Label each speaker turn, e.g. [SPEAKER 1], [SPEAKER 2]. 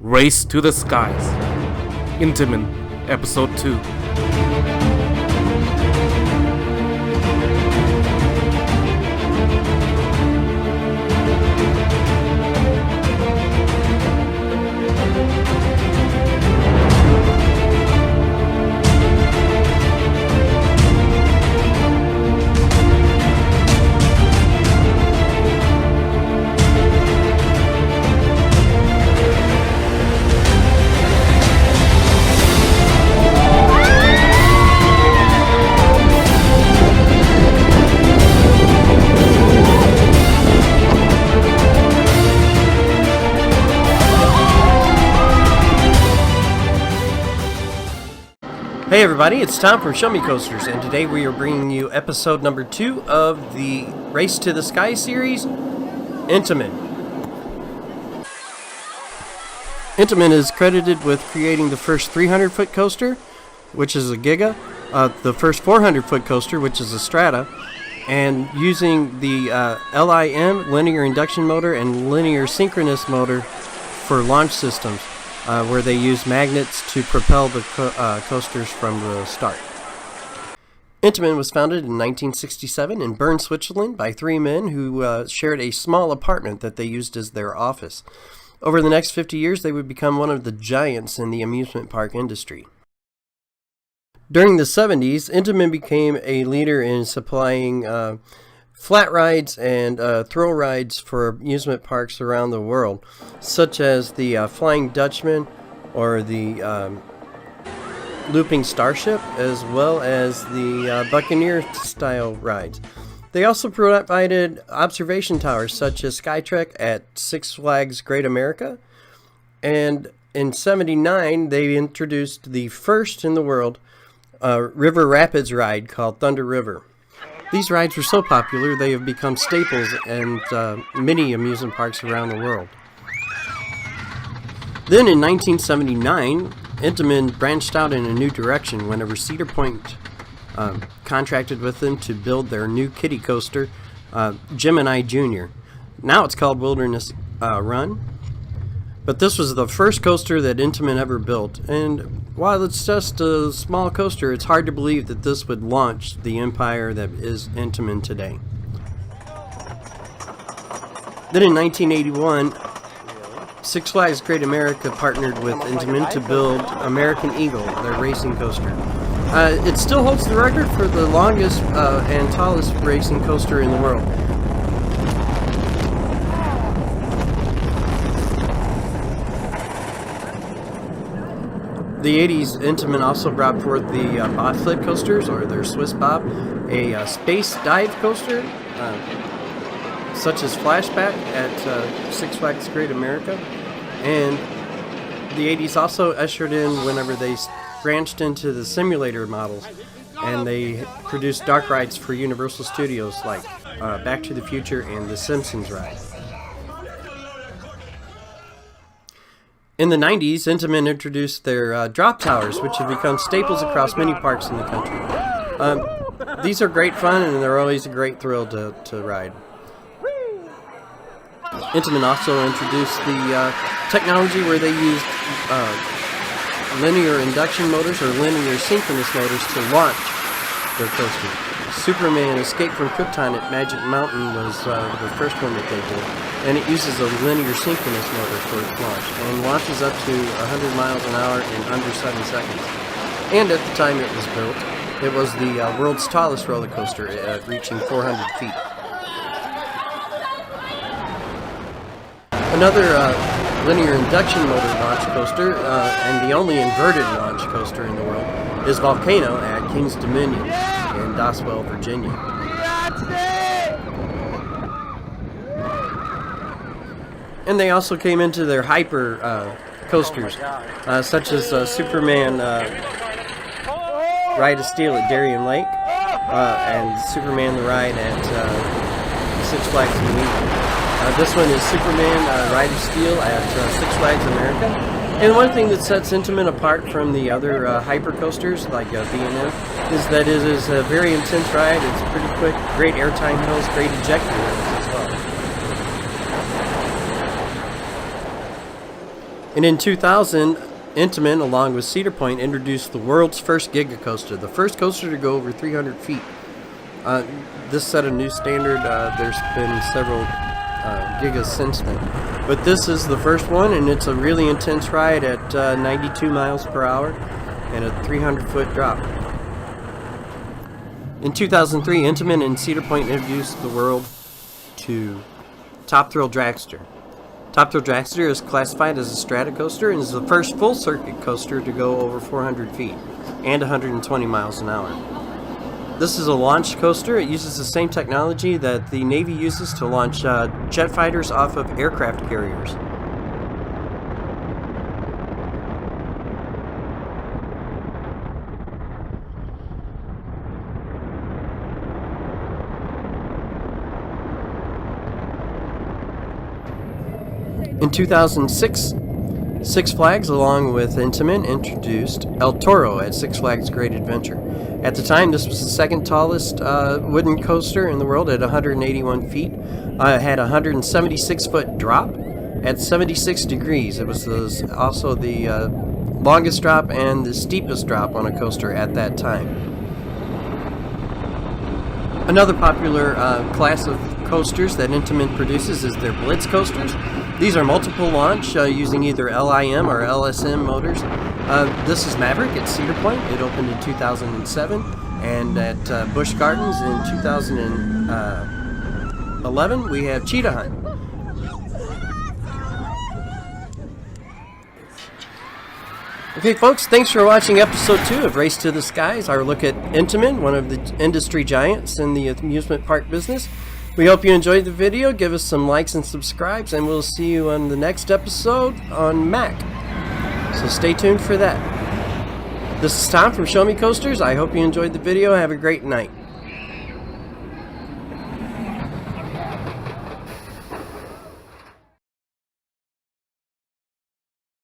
[SPEAKER 1] Race to the Skies. Intamin, Episode 2.
[SPEAKER 2] Hey everybody, it's Tom from Show Me Coasters, and today we are bringing you episode number 2 of the Race to the Sky series, Intamin. Intamin is credited with creating the first 300-foot coaster, which is a Giga, the first 400-foot coaster, which is a Strata, and using the LIM, linear induction motor, and linear synchronous motor for launch systems. Where they use magnets to propel the coasters from the start. Intamin was founded in 1967 in Bern, Switzerland by 3 men who shared a small apartment that they used as their office. Over the next 50 years, they would become one of the giants in the amusement park industry. During the 70s, Intamin became a leader in supplying flat rides and thrill rides for amusement parks around the world, such as the Flying Dutchman or the Looping Starship, as well as the Buccaneer-style rides. They also provided observation towers such as Skytrek at Six Flags Great America, and in '79 they introduced the first in the world river rapids ride called Thunder River. These rides were so popular they have become staples in many amusement parks around the world. Then in 1979, Intamin branched out in a new direction whenever Cedar Point contracted with them to build their new kiddie coaster, Gemini Jr. Now it's called Wilderness Run. But this was the first coaster that Intamin ever built, and while it's just a small coaster, it's hard to believe that this would launch the empire that is Intamin today. Then in 1981, Six Flags Great America partnered with Intamin to build American Eagle, their racing coaster. It still holds the record for the longest and tallest racing coaster in the world. The 80s, Intamin also brought forth the bobsled coasters, or their Swiss Bob, a space dive coaster, such as Flashback at Six Flags Great America, and the 80s also ushered in whenever they branched into the simulator models, and they produced dark rides for Universal Studios like Back to the Future and The Simpsons ride. In the 90s, Intamin introduced their drop towers, which have become staples across many parks in the country. These are great fun, and they're always a great thrill to ride. Intamin also introduced the technology where they used linear induction motors or linear synchronous motors to launch their coaster. Superman Escape from Krypton at Magic Mountain was the first one that they did, and it uses a linear synchronous motor for its launch, and launches up to 100 miles an hour in under 7 seconds. And at the time it was built, it was the world's tallest roller coaster, reaching 400 feet. Another linear induction motor launch coaster, and the only inverted launch coaster in the world, is Volcano at King's Dominion in Doswell, Virginia. And they also came into their hyper coasters, such as Superman Ride of Steel at Darien Lake, and Superman the Ride at Six Flags New England. This one is Superman Ride of Steel at Six Flags America. And one thing that sets Intamin apart from the other hyper coasters like B&M is that it is a very intense ride. It's pretty quick, great airtime hills, great ejector hills as well. And in 2000, Intamin, along with Cedar Point, introduced the world's first Giga coaster, the first coaster to go over 300 feet. This set a new standard. There's been several Gigas since then. But this is the first one, and it's a really intense ride at 92 miles per hour and a 300-foot drop. In 2003, Intamin and Cedar Point introduced the world to Top Thrill Dragster. Top Thrill Dragster is classified as a strata coaster and is the first full-circuit coaster to go over 400 feet and 120 miles an hour. This is a launch coaster. It uses the same technology that the Navy uses to launch jet fighters off of aircraft carriers. In 2006, Six Flags, along with Intamin, introduced El Toro at Six Flags Great Adventure. At the time, this was the second tallest wooden coaster in the world at 181 feet. It had a 176-foot drop at 76 degrees. It was also the longest drop and the steepest drop on a coaster at that time. Another popular class of coasters that Intamin produces is their Blitz Coasters. These are multiple launch using either LIM or LSM motors. This is Maverick at Cedar Point. It opened in 2007, and at Busch Gardens in 2011 we have Cheetah Hunt. Okay, folks, thanks for watching episode 2 of Race to the Skies, our look at Intamin, one of the industry giants in the amusement park business. We hope you enjoyed the video. Give us some likes and subscribes, and we'll see you on the next episode on Mac. So stay tuned for that. This is Tom from Show Me Coasters. I hope you enjoyed the video. Have a great night.